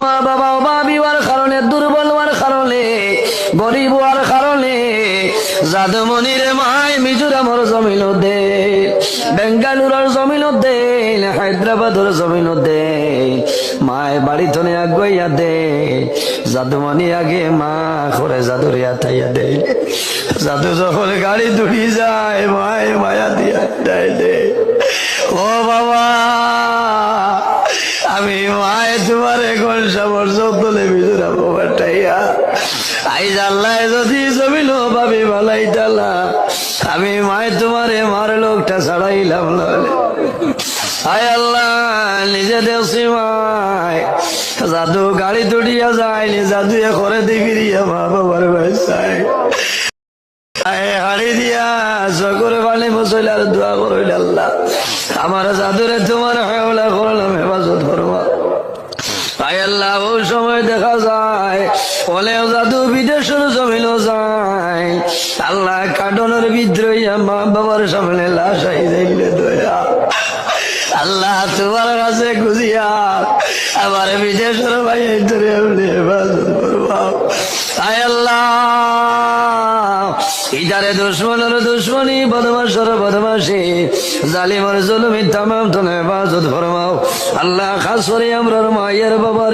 মা বাবা অভাবী হওয়ার কারণে, দুর্বল হওয়ার কারণে, গরিব হওয়ার কারণে জাদুমণির মায় মিজোরামর জমিন দে, বেঙ্গালুরুর জমিন দে, হায়দ্রাবাদের জমিন দে, মায় বাড়ি থনে আগুয়া দে। জাদুমণি আগে মা করে জাদুরিয়া থাইয়া দে। জাদু যখন গাড়ি দৌড়ি যায় মায় মায়া দিয়া দে। ও বাবা, আমি মায় তোমার এখন সাবর চলে মিজোরাম বাটাইয়া আই জানলায় যদি জমিল ভাবি ভালাই ডালা, আমি মায় তোমারে মার লোকটা ছাড়াইলাম নলে। আয় আল্লাহ, নিজে দেশি মায় জাদু গাড়ি তুড়িয়া যায়নি, জাদু করে দিবিরিয়া মা বাবার ভাইসাই হাড়ি দিয়া চকুর পানি মুসইলার দোয়া করইল, আল্লাহ আমার জাদুরে তোমার হেওলা করলাম, হেফাজত করবা। আয় আল্লাহ, ওই সময় দেখা যায় বলেও জাদু বিদেশের জমিনও যায়। আল্লাহ কাটনের বিদ্রোহী মা বাবার সামনে লাশ আই যাইলে দয়া, আল্লাহ তোমার কাছে খুঁজিয়া আমার বিদেশের ভাই ধরে হেফাজত করবা। আয় আল্লাহ, ইদারে দুশ্মনের দুশ্মনী, বদমাশের বদমাশি, জালিমের জুলুমি তামাম তুমি হেফাজত ফরমাও। আল্লাহ খাস করে আমরার মায়ের বাবার